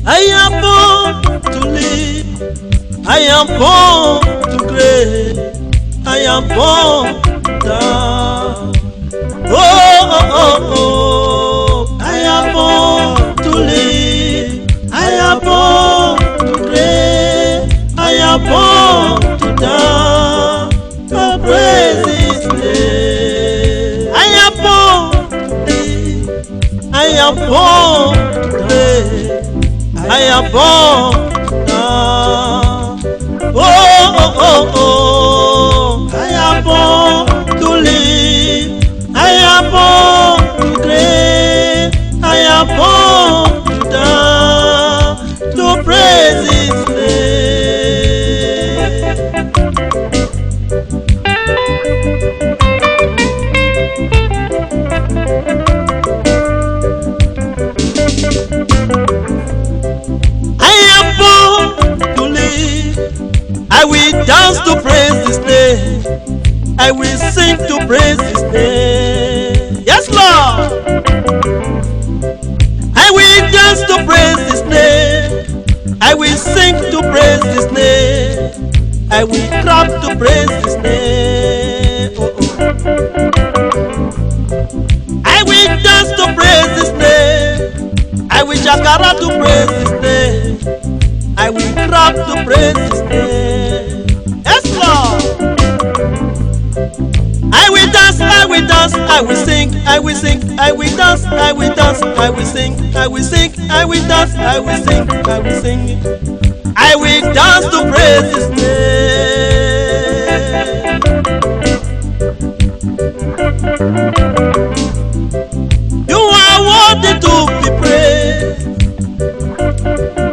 I am born to live, I am born to create, I am born to die. Oh, oh, oh, oh, I am born to live, I am born to create, I am born to die. To praise His name. I am born to live, I am born to create, I am born now. Oh, oh, oh, oh. I am born to live, I am born to create, I am born to die, to praise His name. I will dance to praise His name, I will sing to praise His name. Yes, Lord. I will dance to praise His name, I will sing to praise His name, I will clap to praise His name. Oh, oh. I will dance to praise His name, I will shakara to praise His name, I will clap to praise His name. Yes, Lord. I will dance, I will dance, I will sing, I will sing, I will dance, I will dance, I will sing, I will sing, I will dance, I will sing, I will sing. I will dance to praise His name. You are worthy to be praised.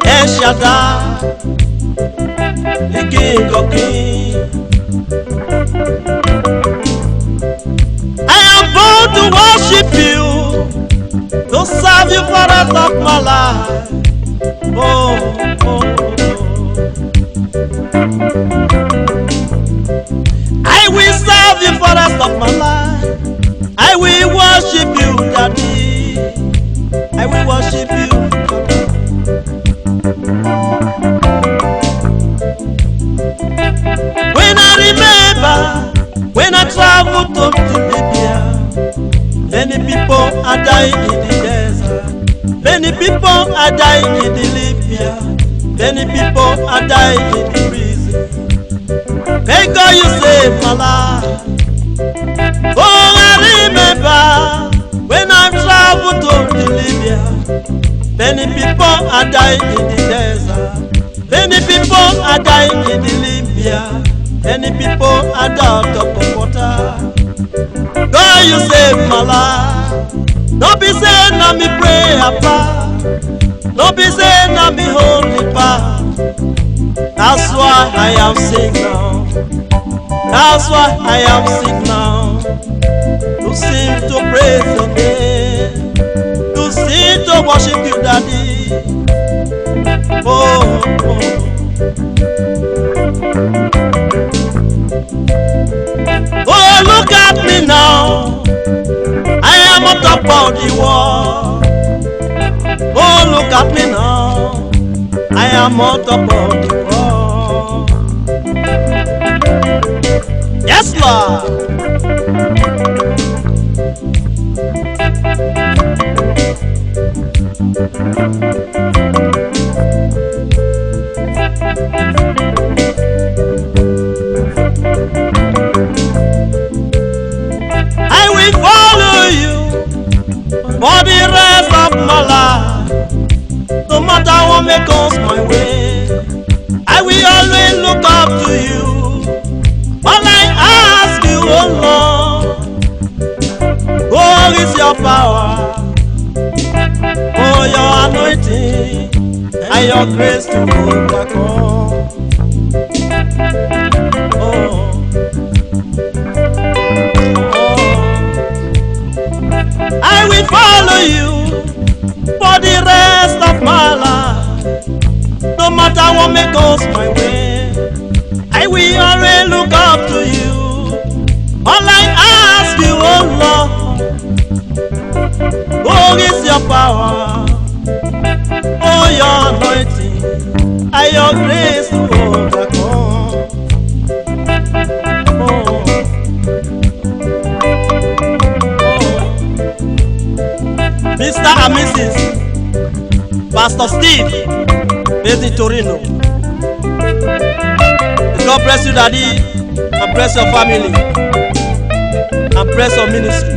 El Shaddai, the King of Kings. I am born to worship You, to serve You for the rest of my life. Oh, oh, oh. I will serve You for the rest of my life. I will worship You, Daddy. I will worship You. When I remember, when I travel to Libya, many people are dying in the desert, many people are dying in the Libya, many people are dying in the prison. Thank God You saved my life. Oh, I remember when I traveled to Libya, many people are dying in the desert, many people are dying in the Libya, many people are down of the water. God, You saved my life. Don't be saying na me pray apart, don't be saying na me holy part. That's why I am sick now. That's why I am sick now. To sing, to praise Your name, to sing, to worship You, Daddy. Oh, oh. Oh, look at me now. I am on top of the world. Oh, look at me now. I am on top of the world. Yes, Lord. I will follow You for the rest of my life. No matter what may comes my way, I will always look up to You. All I ask You, oh Lord, what is Your power, oh Your anointing, and Your grace to overcome. matter what may goes my way, I will always look up to you. All I ask you, oh Lord, oh, is your power, oh, your anointing, and your grace to overcome. Oh. Mr. and Mrs. Pastor Steve, based in Torino. God bless you, Daddy, and bless your family, and bless your ministry.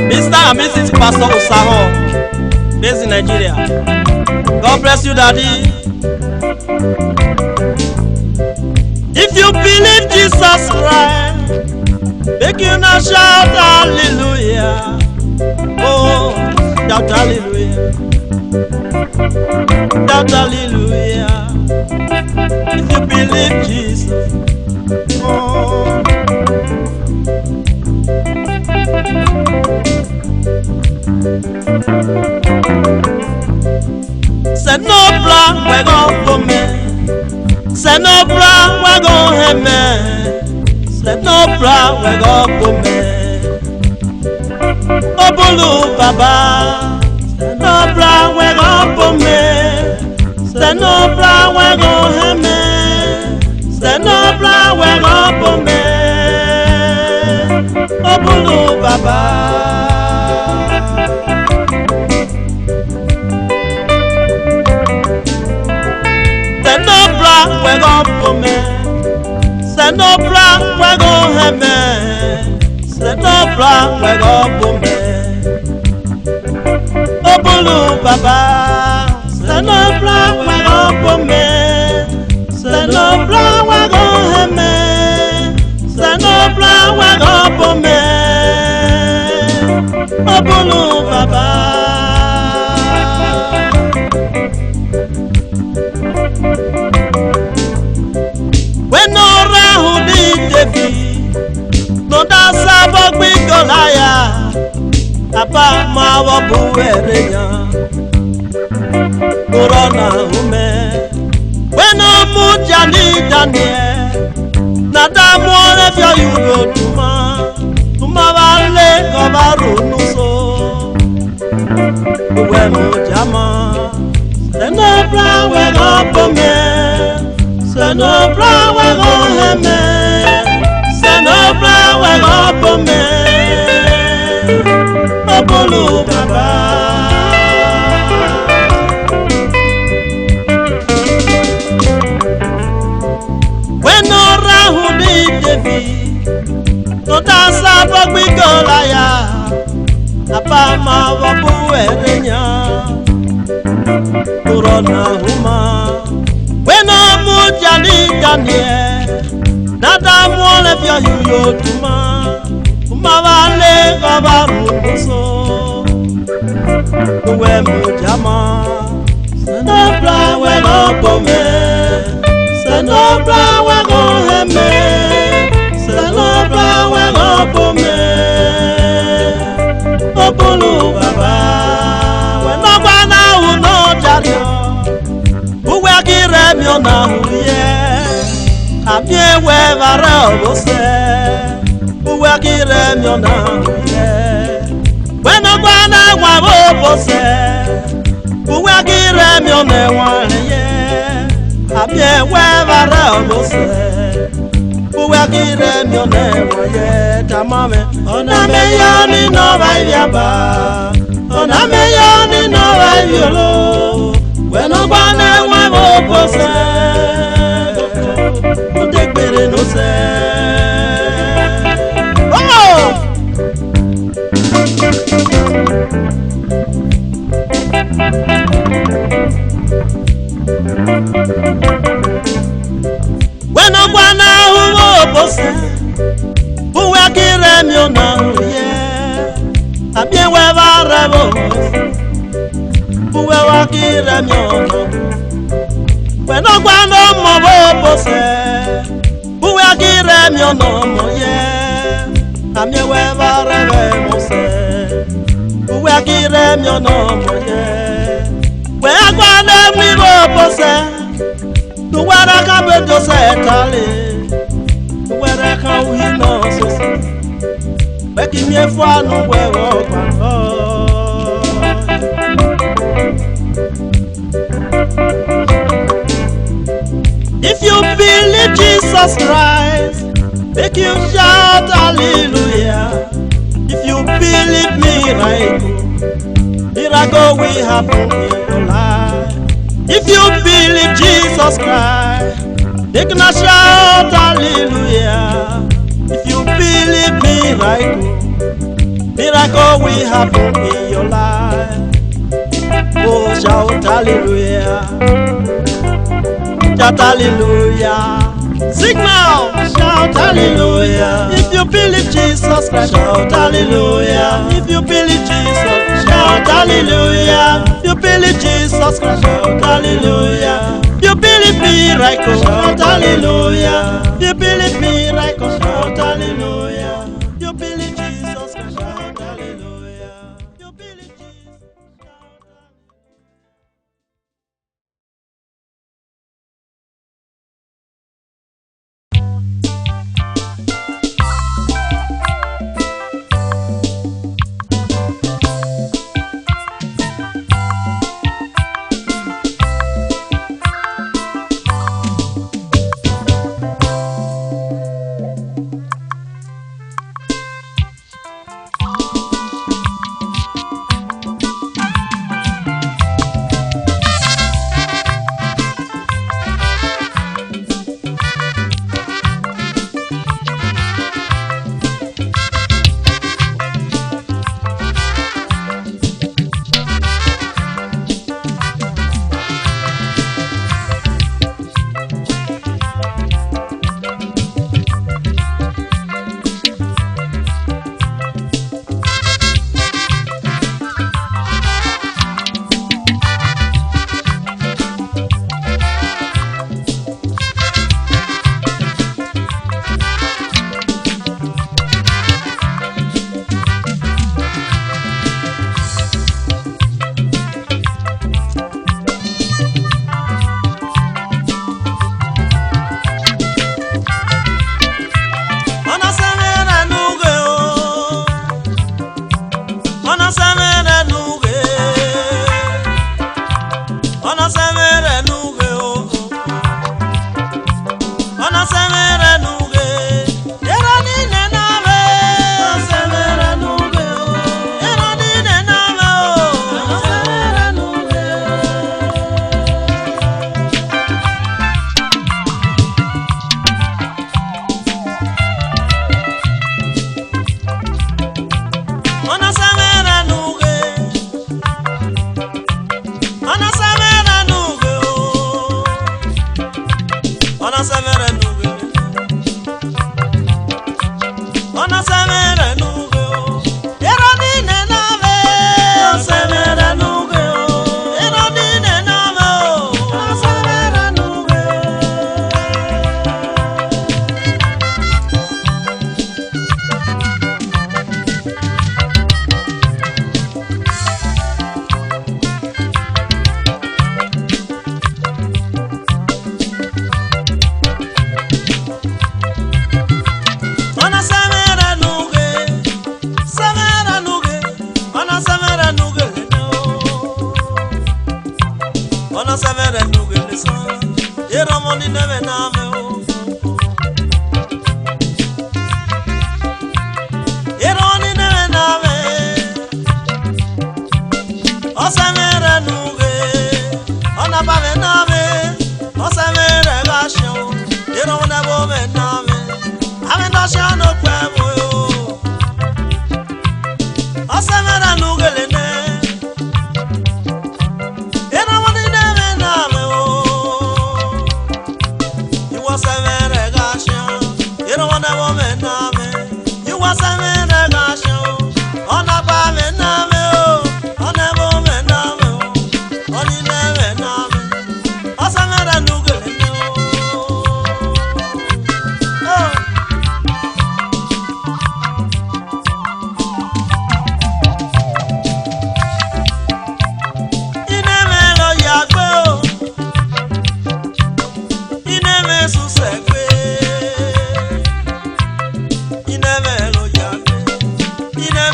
Mr. and Mrs. Pastor Osaho, based in Nigeria. God bless you, Daddy. If you believe Jesus Christ, make you now shout hallelujah. Oh, shout hallelujah. Shout hallelujah. If you believe Jesus, oh. Say no plan, we're going for me. Say no plan, we're going to me. Say no plan, we're going for me. Oh, Bulu Baba. Say no plan, we're going for me. Say no plan, we're going to me. Say no plan, we're going for me. Oh, Bulu Baba. We're going for me. Say no plan, we're going to me. Say no plan, we're going for me. Oh, Bulu Baba. Say no plan, we're going for me. Say no plan, we're going to me. Say no plan, we're going for me. Oh, Bulu Baba. No dansa bogbi golaya, apa ma wo buwereya. Corona ume, weno mujani Daniel. Nada more fya yugo tuma vale kovaru nuso. Uwe mujama, seno bra we go pome, seno bra we go heme. No plan we go for me. Oh, Bulu Baba. When no round Devi, no dansa bogbi golaya, apa ma wabu erenya, corona huma. When no mujani Daniel. Nada mwole fya yuyo tuma vale kabaru so. Uwe mujama, seno bla we go pome. Seno bla we go heme. Seno bla we go pome. Oh, Bulu Baba, we no bana uno jario. Uwe akire miona uye. Abie we vare obose, uwe kire miona uye. Weno bana wa obose, uwe kire miona wanye. Abie we vare obose, uwe kire miona wanye. Tamame, ona me yoni no vaibiaba, ona me yoni no vaibiolo. Weno bana wa obose. No say. Oh! When I'm one who was who will kill them, you know, yeah. I've been where I was who will kill them, you know. When I'm one more, who will kill them, you know, yeah. amie we vareve mose we akire mi ono moye we agwane mi bo pose tu wara ka bedo se tale tu wara ka uhi no so we ki mi fo anu we wo kwa if you believe Jesus Christ, make you shout hallelujah. If you believe miracle will happen in your life. If you believe Jesus Christ, make you shout hallelujah. If you believe miracle will happen in your life. Oh, shout hallelujah. Shout hallelujah. Sing now, shout hallelujah. If you believe Jesus Christ, shout hallelujah. If you believe Jesus, shout hallelujah. If you believe Jesus Christ, shout hallelujah. If you believe miracle, shout hallelujah. If you believe miracle, shout hallelujah. If you believe Jesus Christ, shout hallelujah. If you believe Jesus.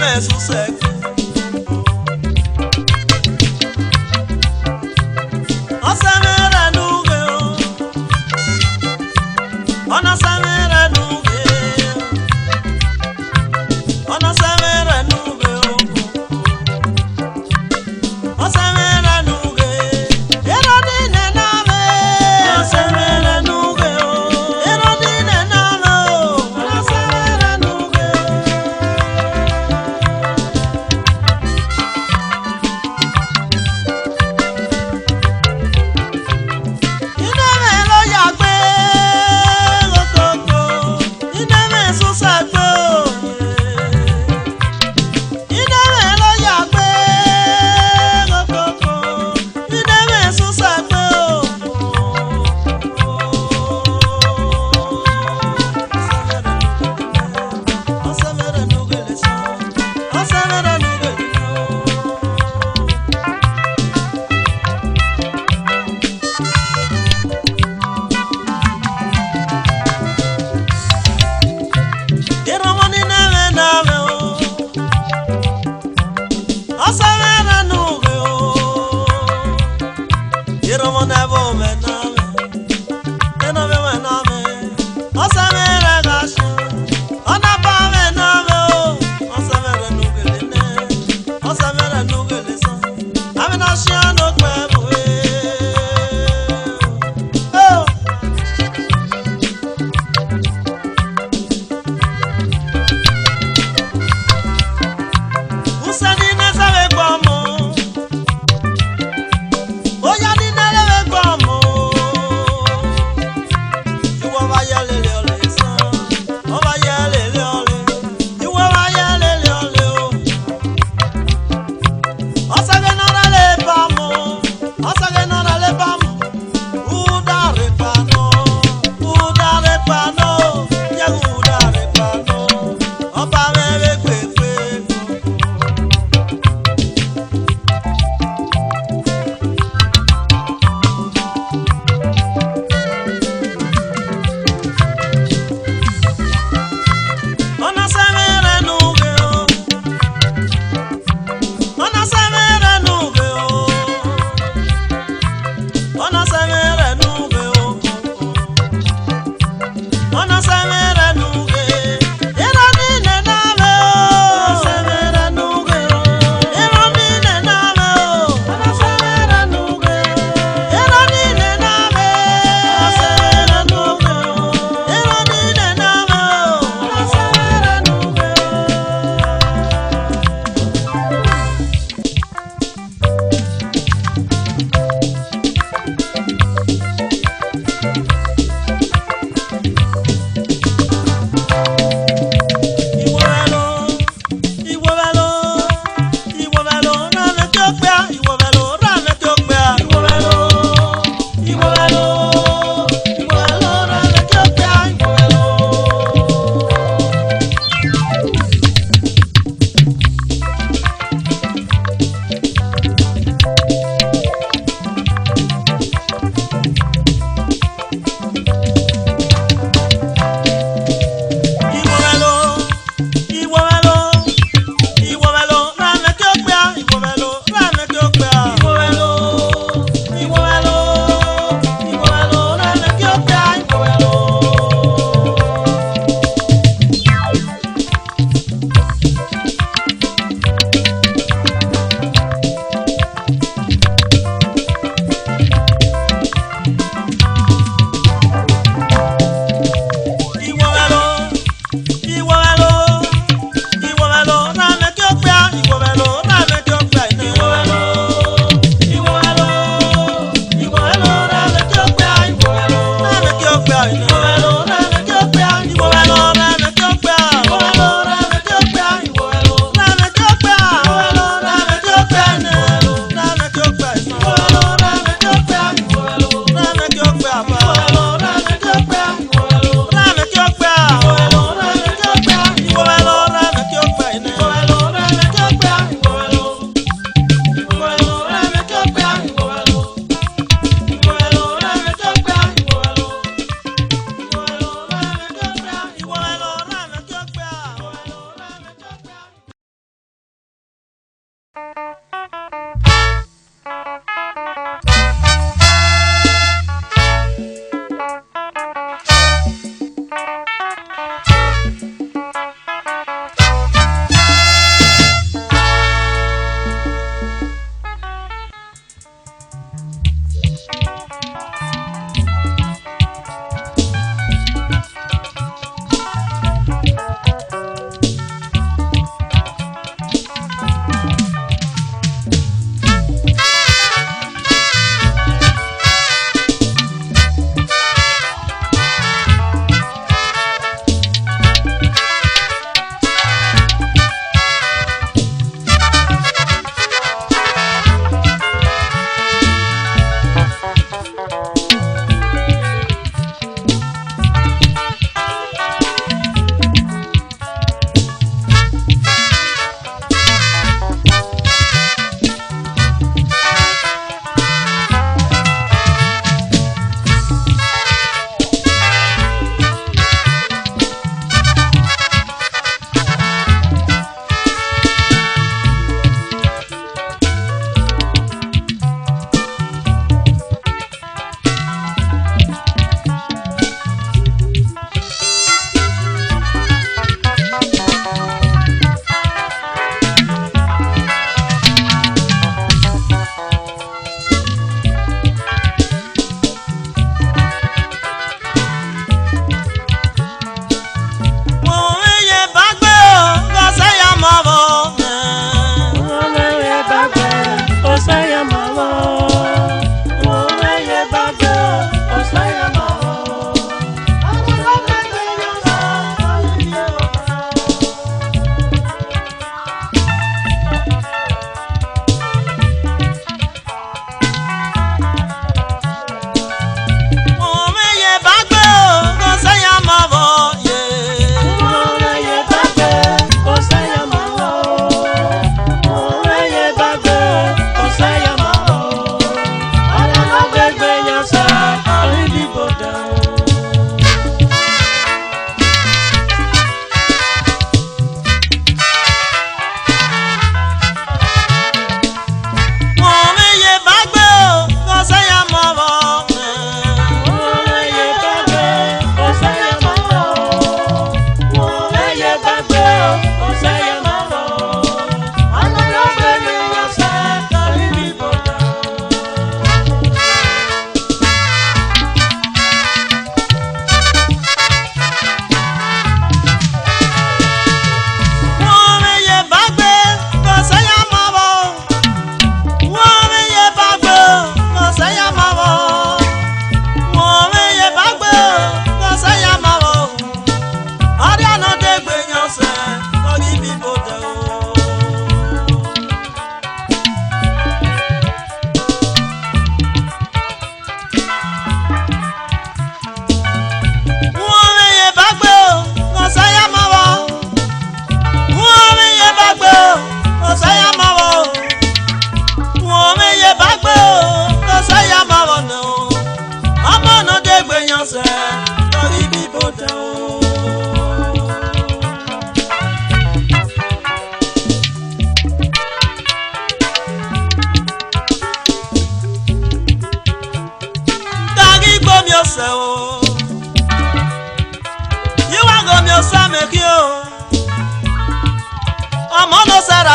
me Sussex. Osamera nuge o. Ona samera nuge. Ona samera nuge o. Osamera nuge. Erodine name. Osamera nuge o. Erodine name o. Osamera nuge.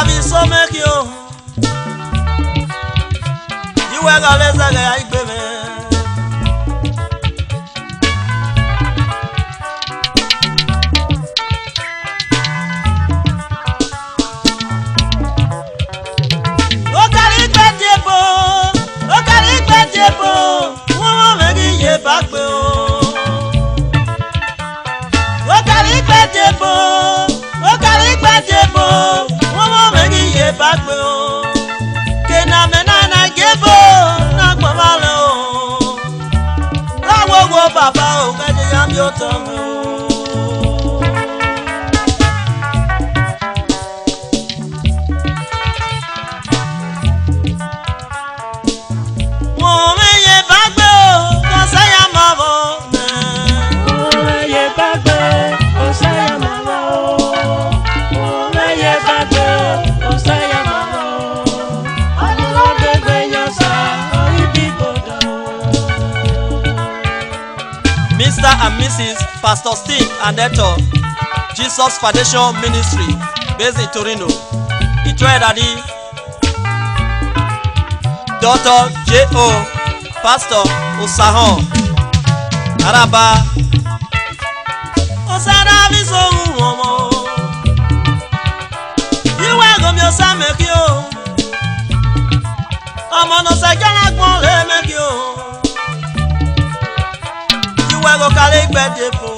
David so make you. You were gonna say I baby. Baba, oh, I'm your tongue. Mr. and Mrs. Pastor Steve and Eto, Jesus Foundation Ministry, based in Torino. Itoe Daddy, Dr. J.O. Pastor Osahon, Araba, Osara Viso Uomo. You are going to say make you. I'm on a second one, let make you. Go carry birthday for.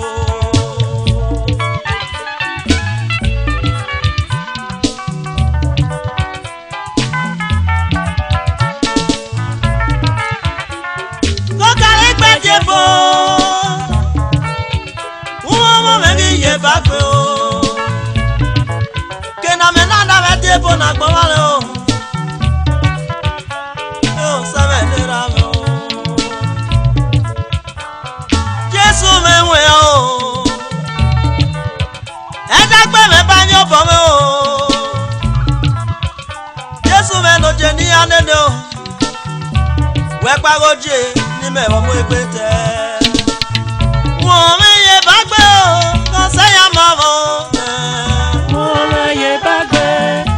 Go carry birthday for. Umo mengi ye bakwe o. Kena menanda birthday for na gbawale o. Yo sabe lera o. Wepagoje ni me wa mo egbete won me ye bagbe o ko saya mama won me ye bagbe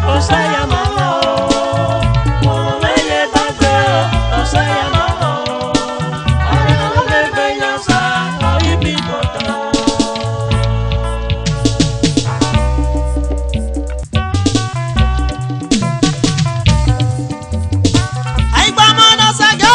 o saya mama won me ye bagbe o saya mama ara me be yasa o ibi bodo ai ba mo na saga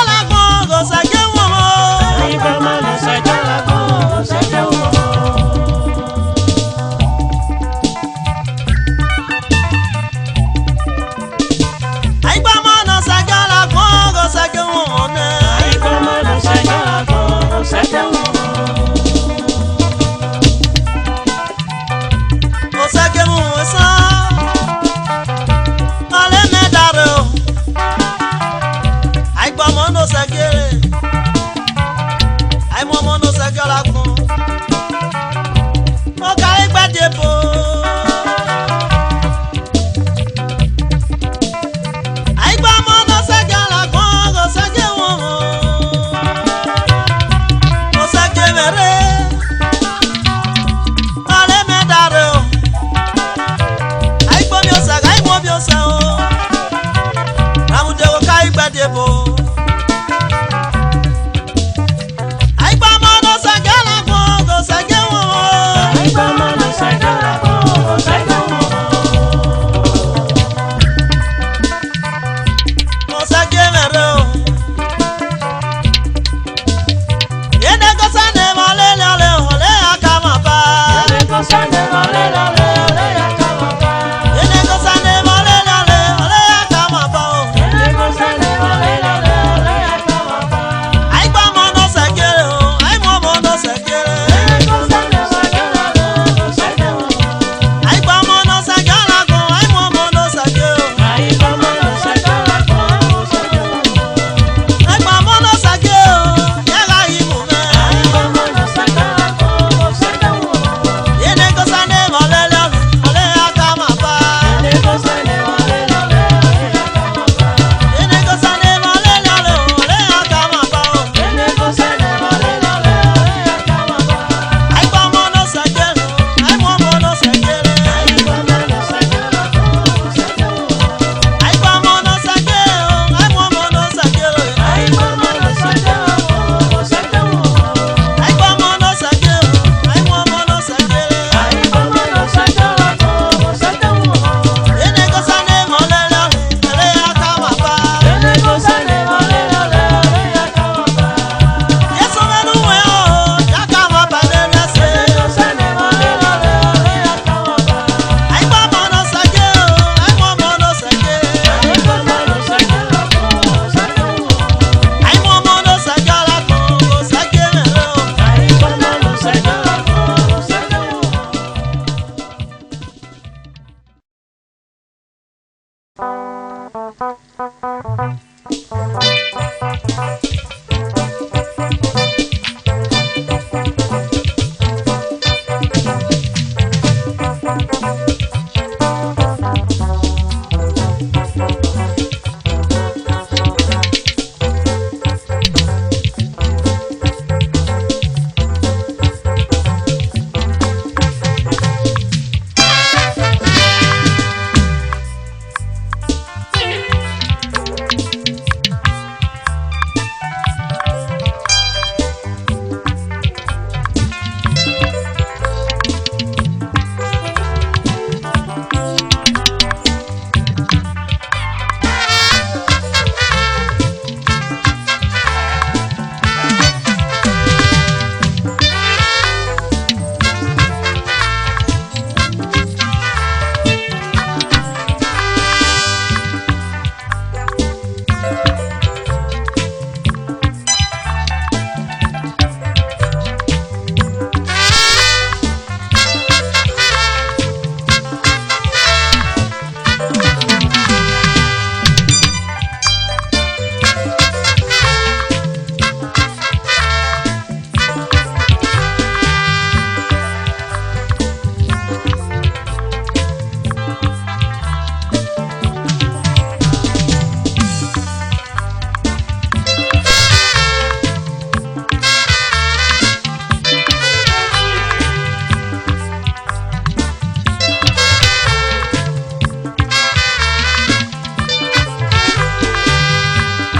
Ole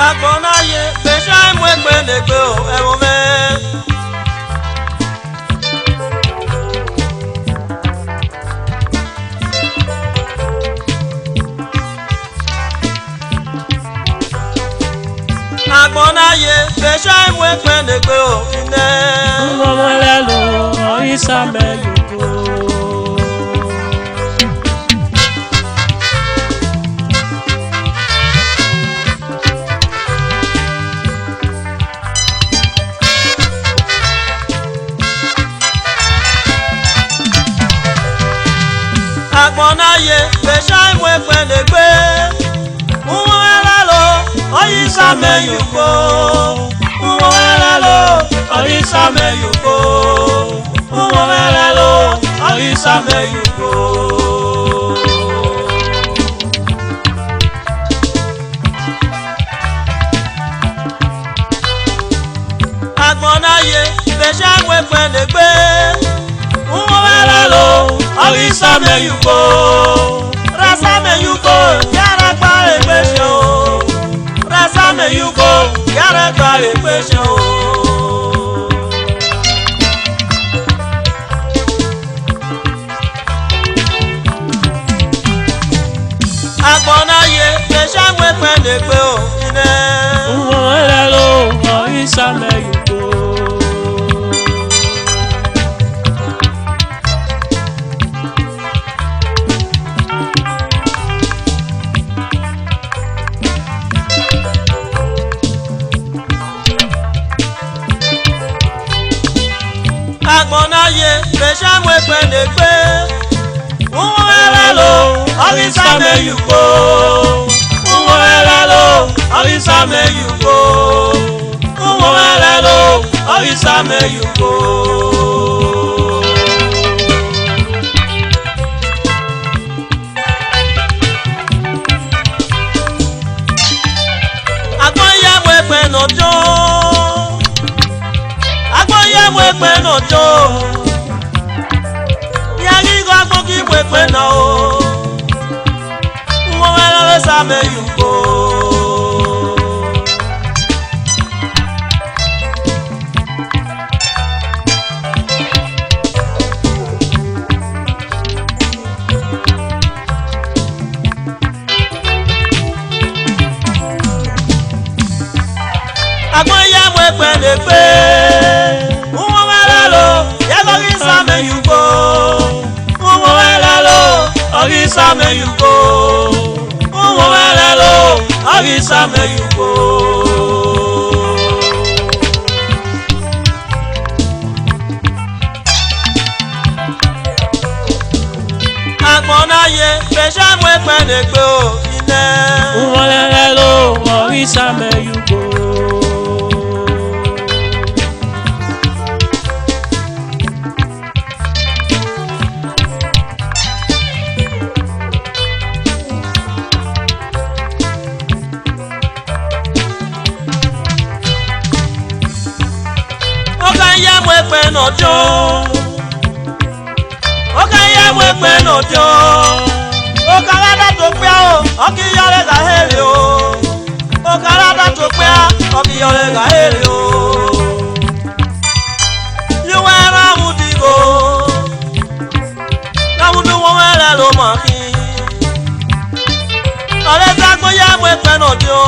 Agbonaye, pesha mwekwe negbe o ewome. Agbonaye, pesha mwekwe negbe o ine. Uwolelo, oisame yugo. Agbonaye, pesha mwekwe negbe. Uwolelo, oisame yugo. Uwolelo, oisame yugo. Uwolelo, oisame yugo. Agbonaye, pesha mwekwe negbe. Uwolelo, oisame yugo. Rasame yugo, yara gba egbeshe o. Rasame yugo, yara gba egbeshe o. Agbonaye, pesha mwekwe negbe o ine. Uwolelo, oisame yugo. Agbonaye, pesha mwekwe negbe. Uwolelo, oisame yugo. Uwolelo, oisame yugo. Uwolelo, oisame yugo. Agboya mwekwe nojo. Agboya mwekwe nojo. Yarigo agboki mwekwe no. Uwolelo, oisame yugo. Agboya mwekwe negbe. Uwolelo, oisame yugo. Uwolelo, oisame yugo. Uwolelo, oisame yugo. Agbonaye, pesha mwekwe negbe o ine. mwepe no jo oka ya mwepe no jo oka rada to pe o oki yore ga hele o oka rada to pe oki yore ga hele o you were a mudigo na mudu won wele lo mo ki ole sagbo ya mwepe no jo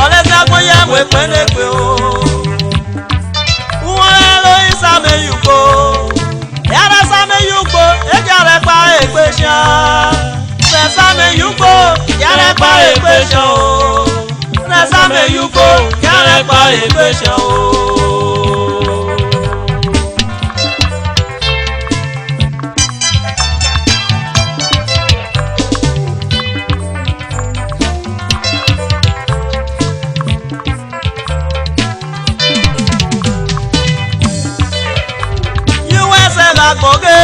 ole sagbo ya mwepe ne pe o Same yugo, yara same yugo, ejare pa egbesha. Se same yugo, yara pa egbesha o. Se same yugo, yara pa egbesha o. Agboge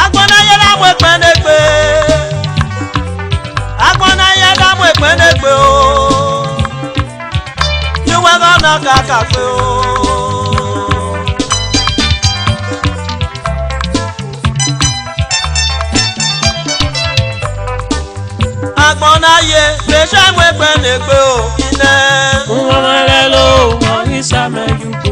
agbona ye la mo penegbe agbona ye la mo penegbe o you we gonna kaka pe o agbona ye le se mo penegbe o ine nwa mele lo isa me yugo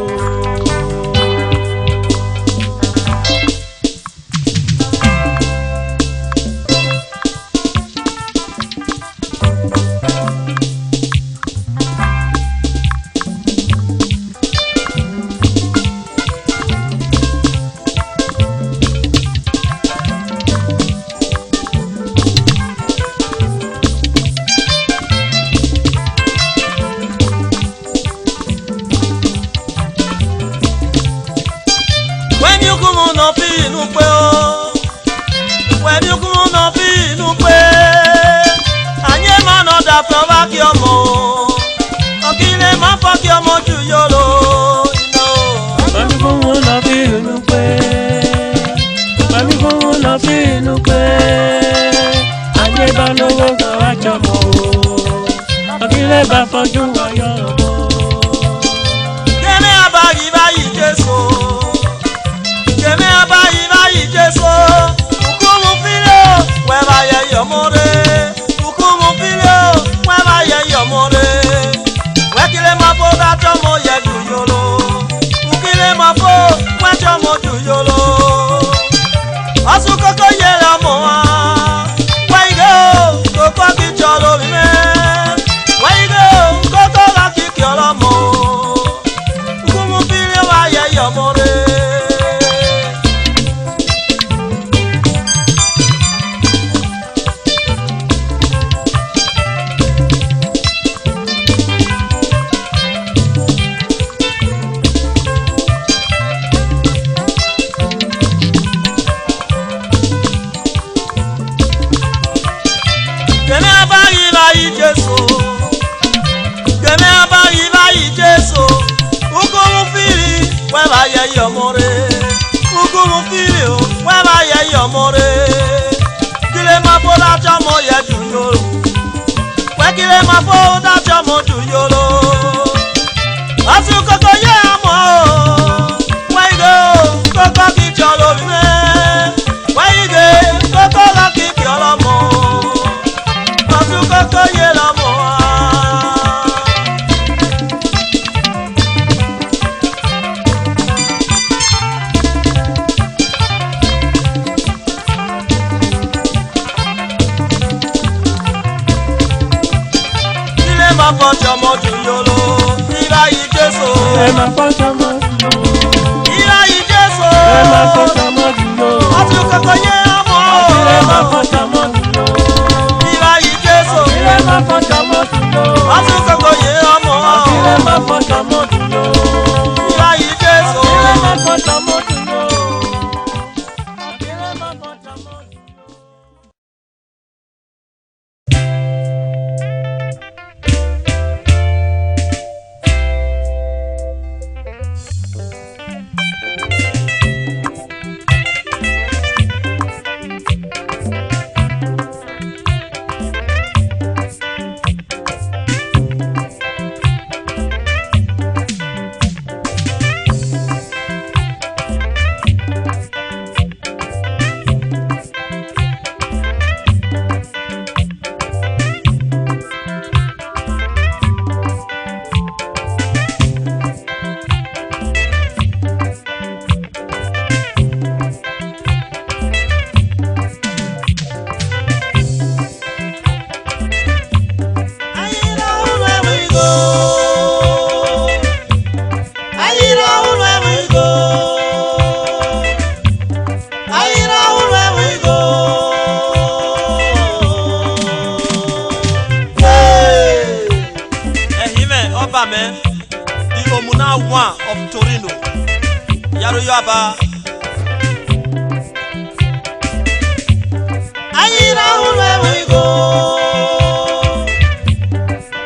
ba fojú ayọ̀ keme abayi bayi Jésù keme abayi bayi Jésù ukumu filo we ba ye yomore ukumu filo we ba ye yomore we kile ma fo da tomo ye du yolo ukile ma fo we tomo du yolo asu koko ye la mo wa we go koko ki cholo mi me yomore ukumu fili o we ba ye yomore kile ma fo da chamo ye dunyolo we kile ma fo da chamo dunyolo asu koko ye amo we go koko ki cholo me we ge koko la ki cholo mo asu koko ye la mo Fọ́jọ́mọ́ dùn yòló, ìlà yìí Jésù. Ẹ máa fọ́jọ́mọ́ dùn yòló. Ìlà yìí Jésù. Ẹ máa fọ́jọ́mọ́ dùn yòló. Àti kòkò yẹ ọmọ. Ẹ máa fọ́jọ́mọ́ dùn yòló. Ìlà yìí Jésù. Ẹ máa fọ́jọ́mọ́ dùn yòló. Àti kòkò yẹ ọmọ. Ẹ máa fọ́jọ́mọ́ dùn yòló. Ìlà yìí Jésù. Ẹ máa fọ́jọ́mọ́ dùn yòló. Osame, the Omuna one of Torino. Yaroyaba. Ayira where we go.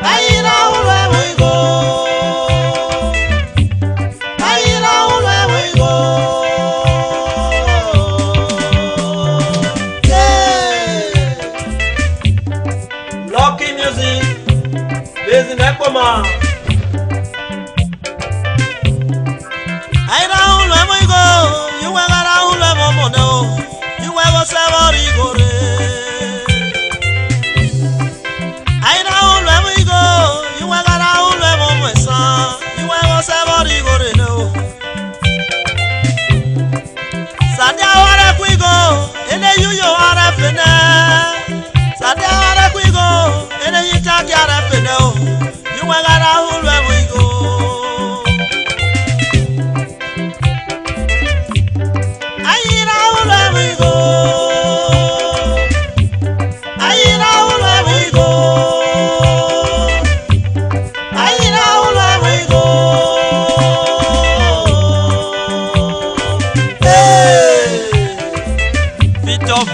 Ayira where we go. Ayira where we go. Hey. Lucky music. Based in Ekoma. Ayira where we go. You were around where we go. You were several gore.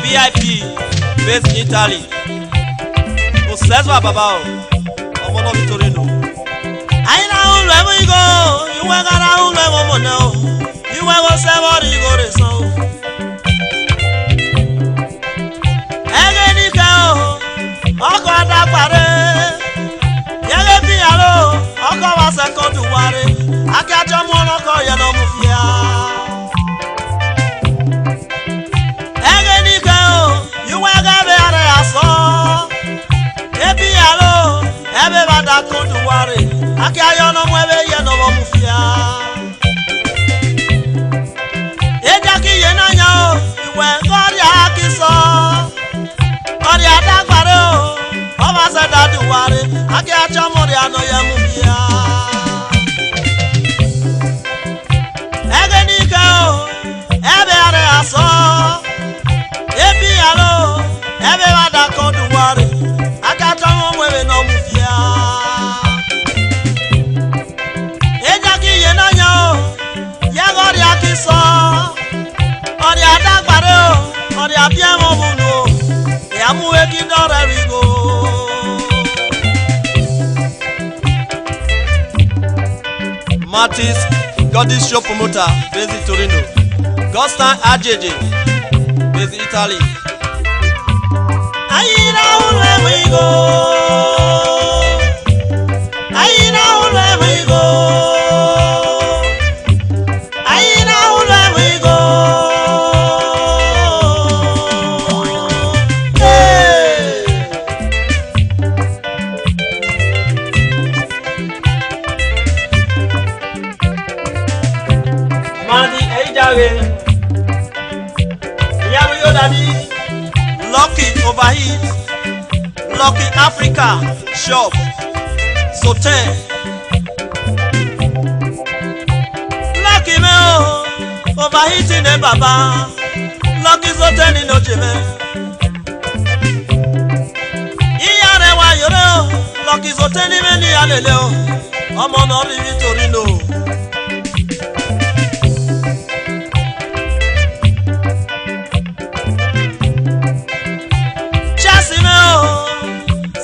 VIP based in Italy. Osezwa Babao, Omono Vitorino. I know where we go. You were around where we now. You were several Igor so. Egenika, Okwada Pare, Yelepialo, Okawa second to worry. I catch a monoco, Yanomufia. Akayo no mueve ya no mufia. Eja ki ye na nya o, iwe ngori akiso. Ori adagbare o, o ma se dadu ware. Akacho mori ano ya mufia. Egeni ka o, ebe are aso. Ebi alo, ebe wada kodu ware. Akacho mo mueve no mufia. Martis, Godis show promoter, based in Torino. Gostan AJJ, based in Italy. Ayira where we go. Ayira where we go. Ayira where we go. Hey. Madi Eidare. Yamuyo Daddy. Lucky Overheat, Lucky Africa Shop, Soten, Lucky Meo, Overheating a Baba, Lucky Soten in Ojime. Iyare wa yoro, Lucky Soten in many alelo, Omono Vitorino.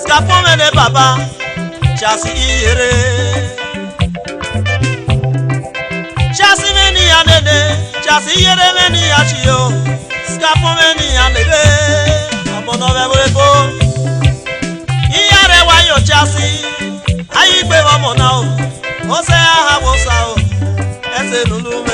Scapomene Baba, Chasi Ire. Chasi meni anene, Chasi Ire meni achio. Scapomeni anene, Amonove Webo. Iyare wayo Chasi, Ayibe Wamonao, Ose Ahabosao, Ese Lulume.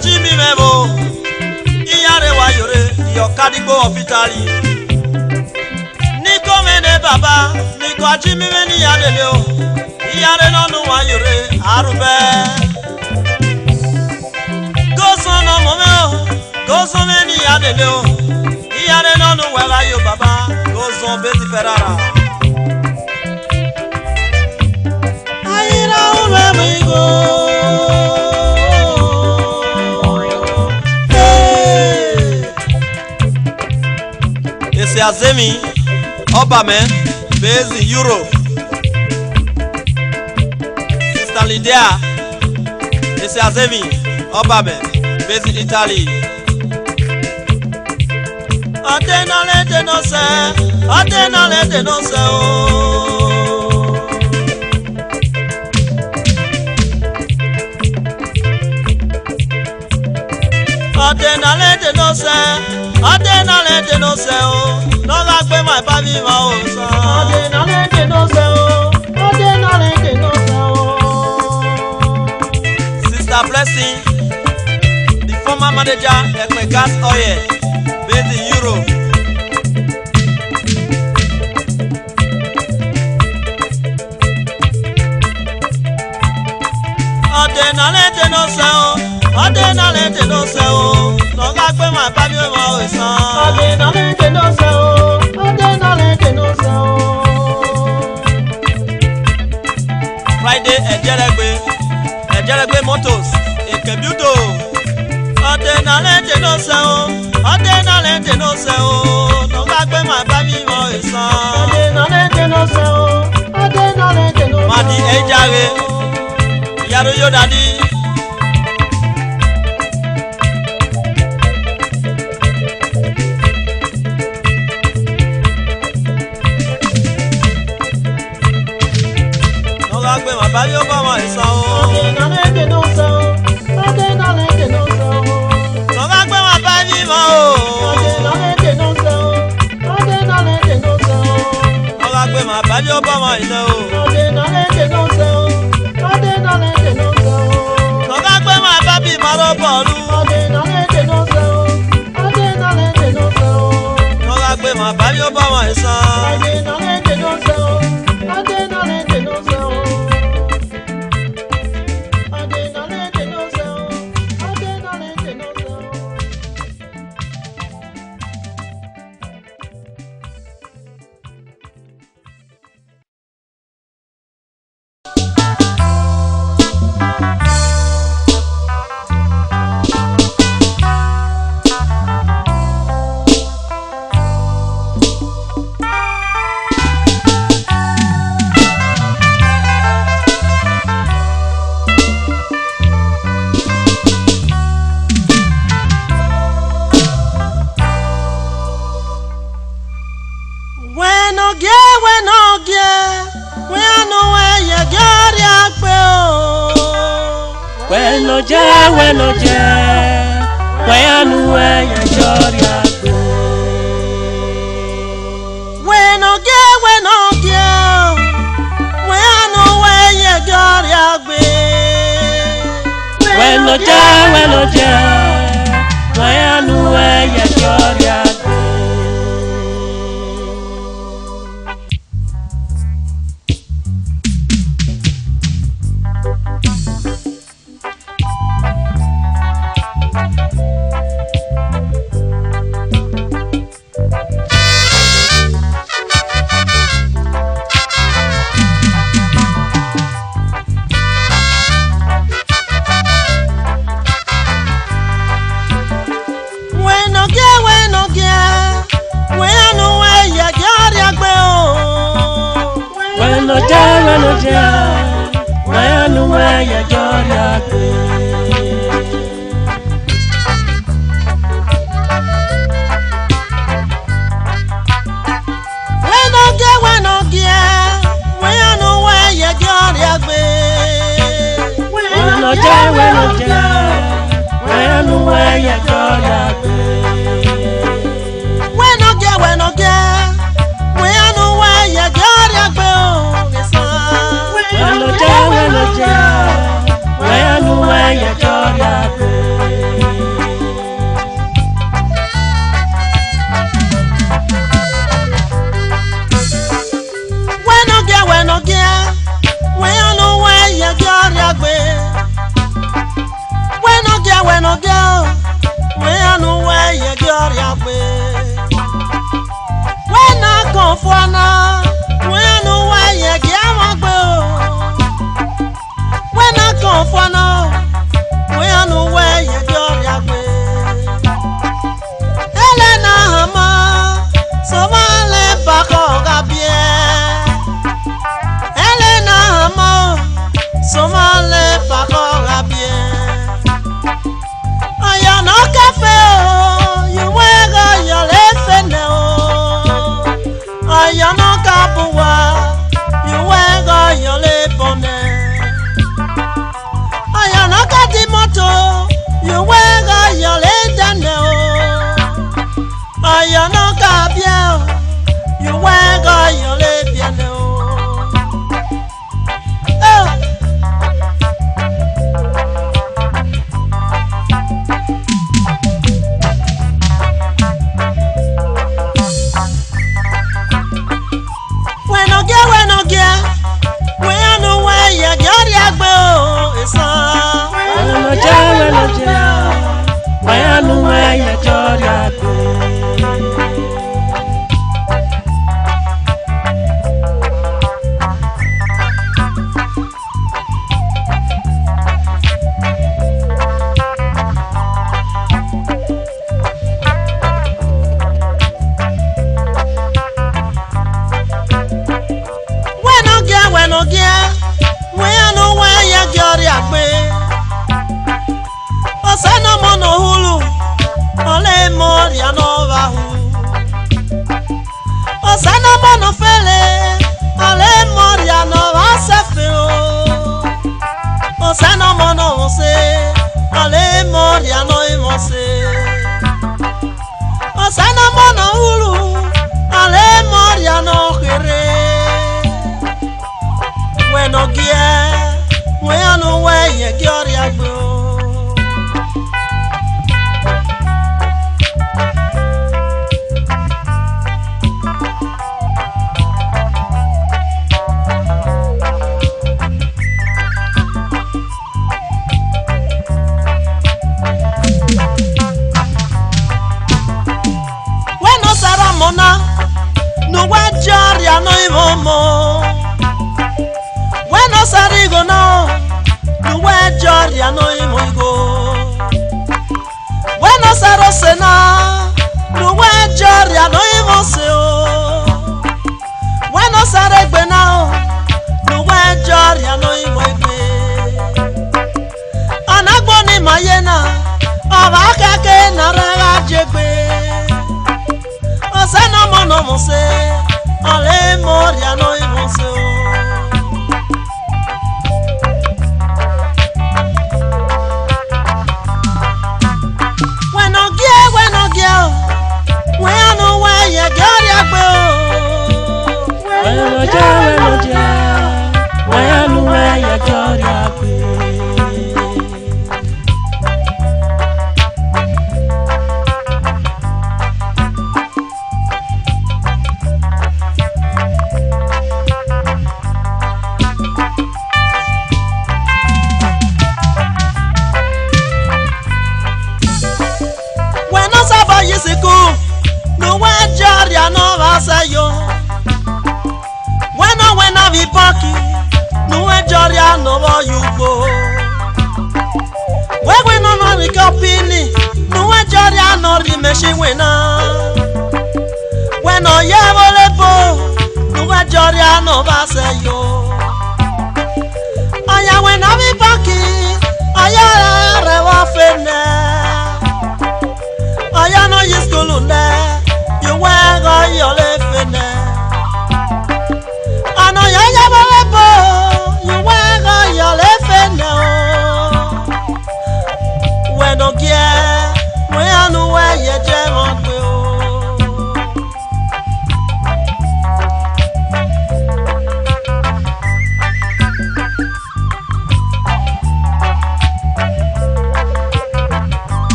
Jimmy Memo, Iyare Wayore, the Okadibo of Italy. Nico baba mi ko aji mi ni ya lele o iyare nonu wa yore arube go son no mo me o go son me ni ya lele o iyare nonu wa ga yo baba go son beti ferrara ayira o me mi go ese azemi Obama based in Europe. Sister Lydia, Mr. Azemi, Obama based in Italy. Adenale de no se, Adenale de no se oh. Adenale de no se, Adenale de no se oh. No la pe my baby ma o sa. Adenale de no se o. Adenale de no se o. Sister Blessing, the former manager at my gas oil, based in Europe. Adenale de no se o. Adenale de no se o. No la pe my baby ma o sa. Adenale de no se o. Friday Ejelegbe Motors Ekebudo Adenale de no se o Adenale de no se o no gbagbe ma ba mi mo isan Adenale de no se o Adenale de no se o Madi Ejare Yaro yo dadi Bali o ba ma isan o. Adenale de no se o. Adenale de no se o. No ga gbe ma ba mi mo o. Adenale de no se o. Adenale de no se o. No ga gbe ma ba mi o ba ma isan o. Adenale de no se o. Adenale de no se o. No ga gbe ma ba bi ma ro bolu. Adenale de no se o. Adenale de no se o. No ga gbe ma ba mi o ba ma isan. Adenale de no se o. Adenale de no se o. Bueno ya, bueno ya llora. Bueno ya, bueno ya llora. Bueno ya, bueno ya llora. Bueno ya, bueno ya llora. fwana wenu weye giamagbe wena kon fwana wenu weye gioriagbe elena hama somale bako gabie elena hama somale bako gabie ayana cafe yuwega yale fene ayana kabuwa yuwega yale bone ayana kati moto yuwega yale dane ayana kabia yuwega yale biane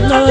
no,